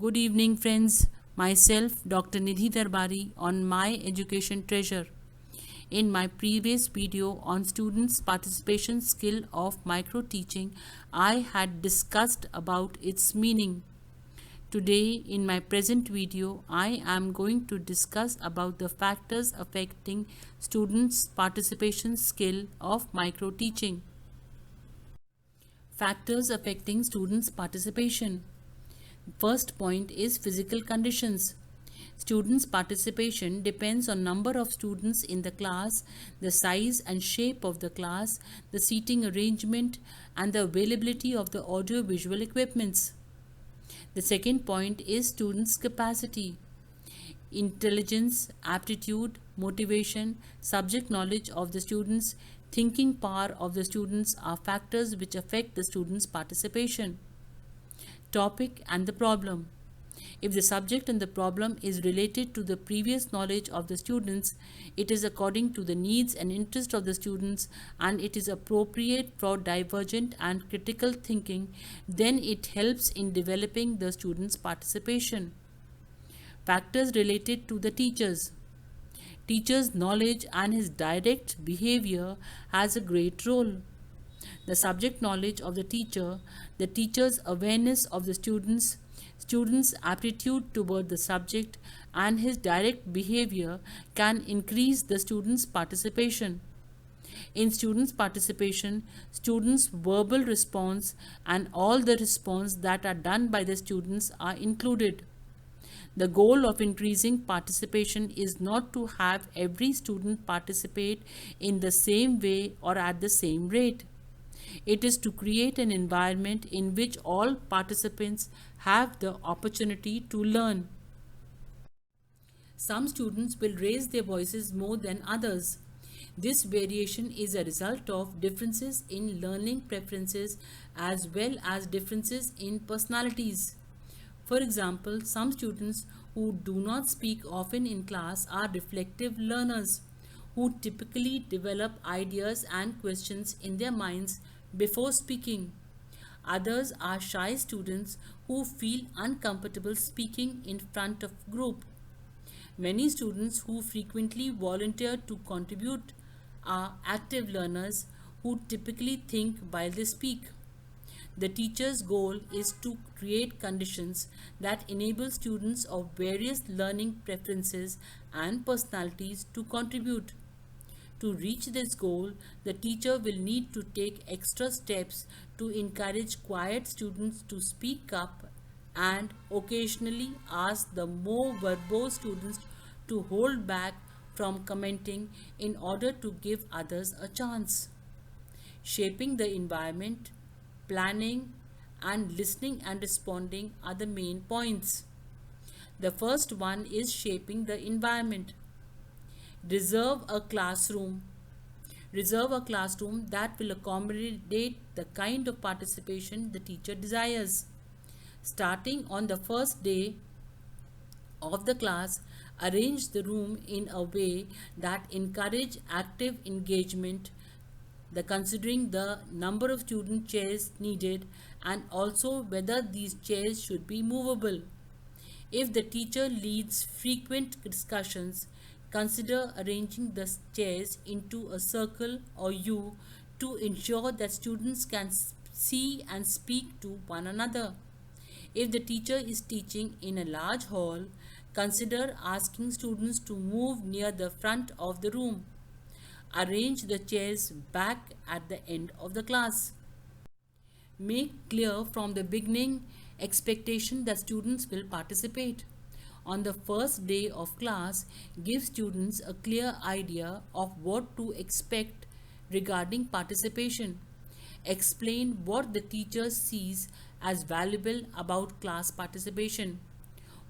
Good evening, friends. Myself, Dr. Nidhi Darbari, on My Education Treasure. In my previous video on students' participation skill of micro teaching, I had discussed about its meaning. Today, in my present video, I am going to discuss about the factors affecting students' participation skill of micro teaching. Factors affecting students' participation. First point is physical conditions. Students' participation depends on number of students in the class, the size and shape of the class, the seating arrangement, and the availability of the audio-visual equipments. The second point is students' capacity. Intelligence, aptitude, motivation, subject knowledge of the students, thinking power of the students are factors which affect the students' participation. Topic and the problem. If the subject and the problem is related to the previous knowledge of the students, it is according to the needs and interest of the students and it is appropriate for divergent and critical thinking, then it helps in developing the students' participation. Factors related to the teachers. Teacher's knowledge and his direct behavior has a great role. The subject knowledge of the teacher's awareness of the students' aptitude toward the subject, and his direct behavior can increase the students' participation. In students' participation, students' verbal response and all the response that are done by the students are included. The goal of increasing participation is not to have every student participate in the same way or at the same rate. It is to create an environment in which all participants have the opportunity to learn. Some students will raise their voices more than others. This variation is a result of differences in learning preferences as well as differences in personalities. For example, some students who do not speak often in class are reflective learners who typically develop ideas and questions in their minds before speaking. Others are shy students who feel uncomfortable speaking in front of group. Many students who frequently volunteer to contribute are active learners who typically think while they speak. The teacher's goal is to create conditions that enable students of various learning preferences and personalities to contribute. To reach this goal, the teacher will need to take extra steps to encourage quiet students to speak up and occasionally ask the more verbose students to hold back from commenting in order to give others a chance. Shaping the environment, planning, and listening and responding are the main points. The first one is shaping the environment. Reserve a classroom. Reserve a classroom that will accommodate the kind of participation the teacher desires. Starting on the first day of the class, arrange the room in a way that encourage active engagement, considering the number of student chairs needed and also whether these chairs should be movable. If the teacher leads frequent discussions, consider arranging the chairs into a circle or U to ensure that students can see and speak to one another. If the teacher is teaching in a large hall, consider asking students to move near the front of the room. Arrange the chairs back at the end of the class. Make clear from the beginning expectation that students will participate. On the first day of class, give students a clear idea of what to expect regarding participation. Explain what the teacher sees as valuable about class participation,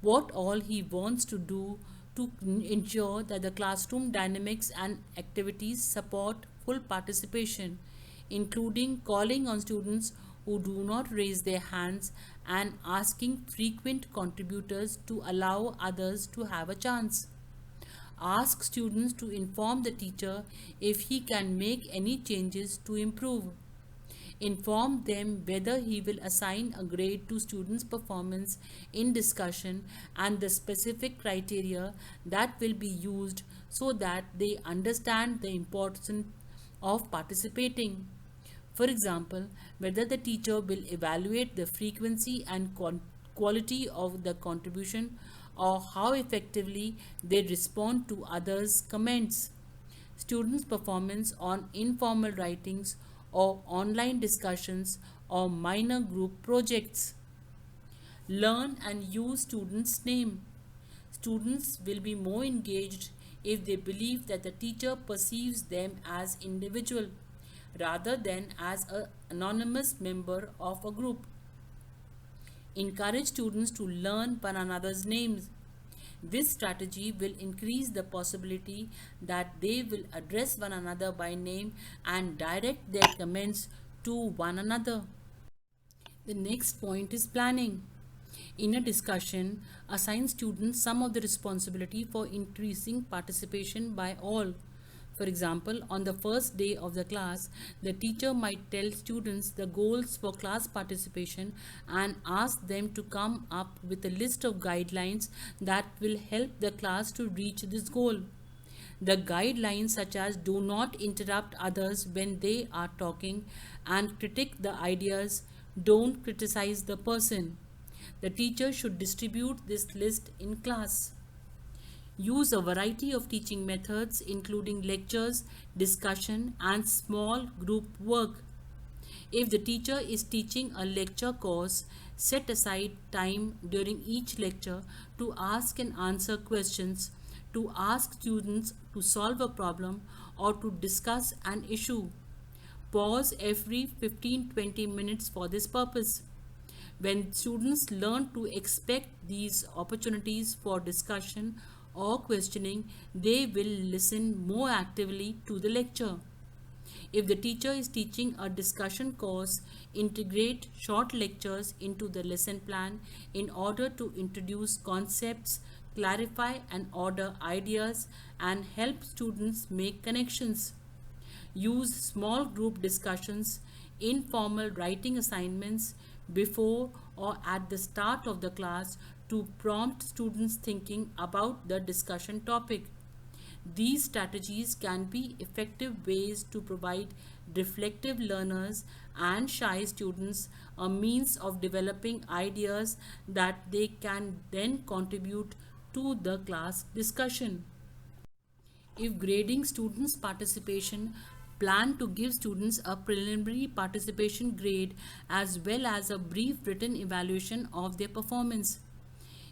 what all he wants to do to ensure that the classroom dynamics and activities support full participation, including calling on students who do not raise their hands and asking frequent contributors to allow others to have a chance. Ask students to inform the teacher if he can make any changes to improve. Inform them whether he will assign a grade to students' performance in discussion and the specific criteria that will be used so that they understand the importance of participating. For example, whether the teacher will evaluate the frequency and quality of the contribution or how effectively they respond to others' comments. Students' performance on informal writings or online discussions or minor group projects. Learn and use students' name. Students will be more engaged if they believe that the teacher perceives them as individual rather than as an anonymous member of a group. Encourage students to learn one another's names. This strategy will increase the possibility that they will address one another by name and direct their comments to one another. The next point is planning. In a discussion, assign students some of the responsibility for increasing participation by all. For example, on the first day of the class, the teacher might tell students the goals for class participation and ask them to come up with a list of guidelines that will help the class to reach this goal. The guidelines such as do not interrupt others when they are talking and critique the ideas, don't criticize the person. The teacher should distribute this list in class. Use a variety of teaching methods including lectures, discussion and small group work. If the teacher is teaching a lecture course, set aside time during each lecture to ask and answer questions, to ask students to solve a problem or to discuss an issue. Pause every 15-20 minutes for this purpose. When students learn to expect these opportunities for discussion or questioning, they will listen more actively to the lecture. If the teacher is teaching a discussion course, integrate short lectures into the lesson plan in order to introduce concepts, clarify and order ideas, and help students make connections. Use small group discussions, informal writing assignments before or at the start of the class to prompt students thinking about the discussion topic. These strategies can be effective ways to provide reflective learners and shy students a means of developing ideas that they can then contribute to the class discussion. If grading students' participation, plan to give students a preliminary participation grade as well as a brief written evaluation of their performance.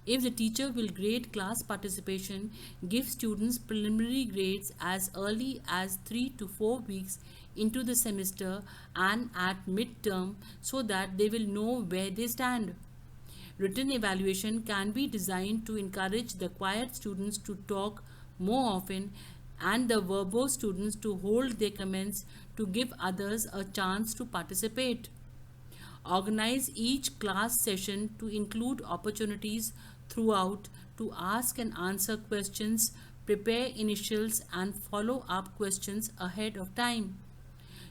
If the teacher will grade class participation, give students preliminary grades as early as 3 to 4 weeks into the semester and at midterm so that they will know where they stand. Written evaluation can be designed to encourage the quiet students to talk more often and the verbose students to hold their comments to give others a chance to participate. Organize each class session to include opportunities throughout to ask and answer questions, prepare initials and follow up questions ahead of time.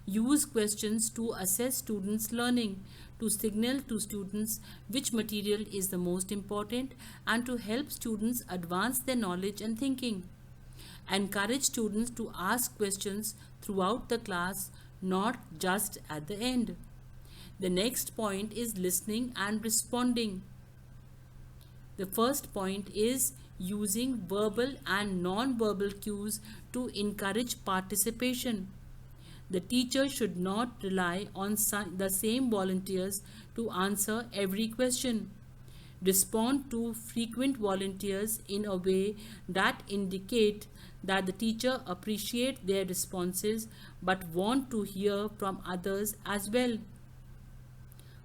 Use questions to assess students' learning, to signal to students which material is the most important, and to help students advance their knowledge and thinking. Encourage students to ask questions throughout the class, not just at the end. The next point is listening and responding. The first point is using verbal and non-verbal cues to encourage participation. The teacher should not rely on the same volunteers to answer every question. Respond to frequent volunteers in a way that indicate that the teacher appreciates their responses but want to hear from others as well.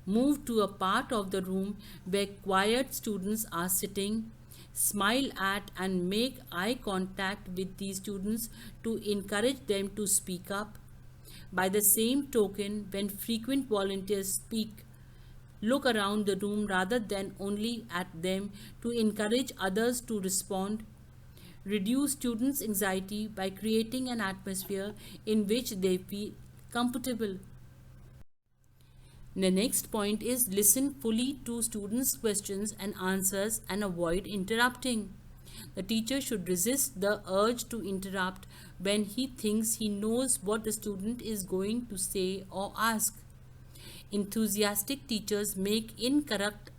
Move to a part of the room where quiet students are sitting. Smile at and make eye contact with these students to encourage them to speak up. By the same token, when frequent volunteers speak, look around the room rather than only at them to encourage others to respond. Reduce students' anxiety by creating an atmosphere in which they feel comfortable. The next point is listen fully to students' questions and answers and avoid interrupting. The teacher should resist the urge to interrupt when he thinks he knows what the student is going to say or ask. Enthusiastic teachers make incorrect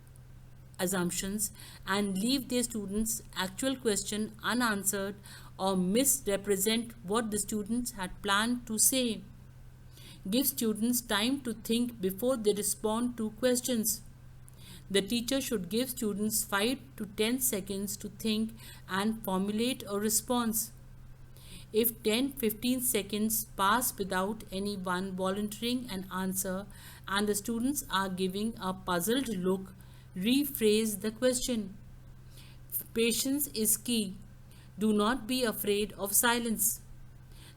assumptions and leave their students' actual question unanswered or misrepresent what the students had planned to say. Give students time to think before they respond to questions. The teacher should give students 5 to 10 seconds to think and formulate a response. If 10-15 seconds pass without anyone volunteering an answer and the students are giving a puzzled look, rephrase the question. Patience is key. Do not be afraid of silence.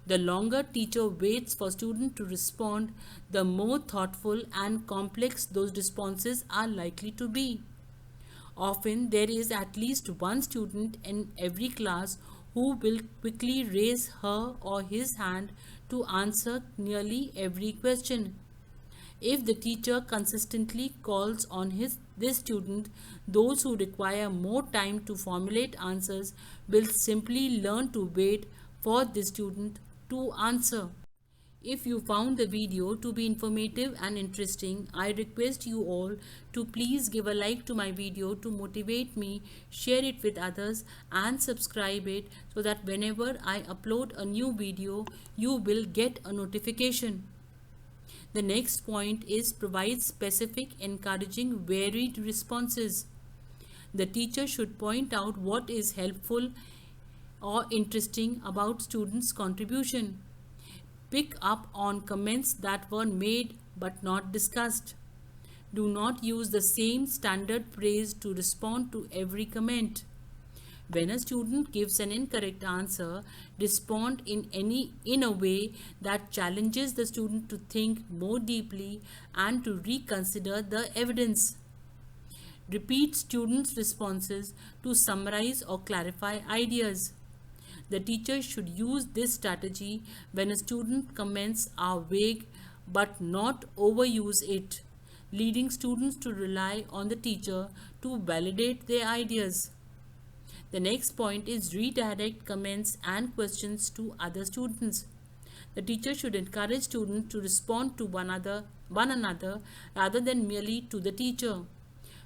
The longer teacher waits for student to respond, the more thoughtful and complex those responses are likely to be. Often there is at least one student in every class who will quickly raise her or his hand to answer nearly every question. If the teacher consistently calls on this student, those who require more time to formulate answers will simply learn to wait for the student to answer. If you found the video to be informative and interesting, I request you all to please give a like to my video to motivate me, share it with others and subscribe it so that whenever I upload a new video, you will get a notification. The next point is provide specific, encouraging, varied responses. The teacher should point out what is helpful or interesting about students' contribution. Pick up on comments that were made but not discussed. Do not use the same standard praise to respond to every comment. When a student gives an incorrect answer, respond in a way that challenges the student to think more deeply and to reconsider the evidence. Repeat students' responses to summarize or clarify ideas. The teacher should use this strategy when a student comments are vague but not overuse it, leading students to rely on the teacher to validate their ideas. The next point is redirect comments and questions to other students. The teacher should encourage students to respond to one another rather than merely to the teacher.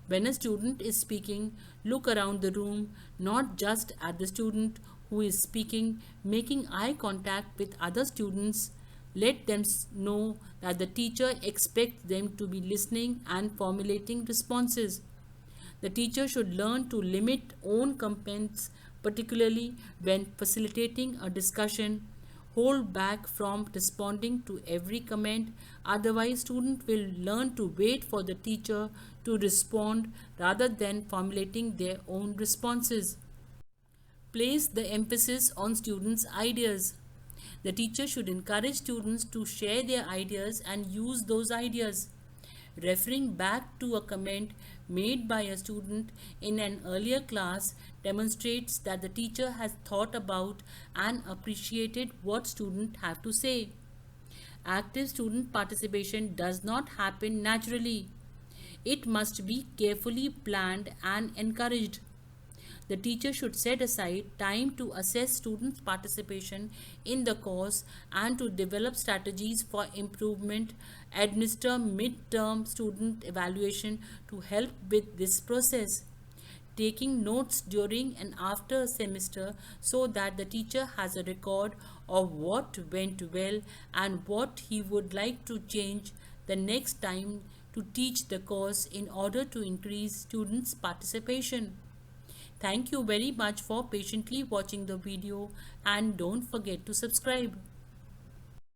When a student is speaking, look around the room, not just at the student who is speaking, making eye contact with other students. Let them know that the teacher expects them to be listening and formulating responses. The teacher should learn to limit own comments, particularly when facilitating a discussion. Hold back from responding to every comment, otherwise students will learn to wait for the teacher to respond rather than formulating their own responses. Place the emphasis on students' ideas. The teacher should encourage students to share their ideas and use those ideas. Referring back to a comment made by a student in an earlier class demonstrates that the teacher has thought about and appreciated what students have to say. Active student participation does not happen naturally. It must be carefully planned and encouraged. The teacher should set aside time to assess students' participation in the course and to develop strategies for improvement, administer mid-term student evaluation to help with this process. Taking notes during and after a semester so that the teacher has a record of what went well and what he would like to change the next time to teach the course in order to increase students' participation. Thank you very much for patiently watching the video and don't forget to subscribe.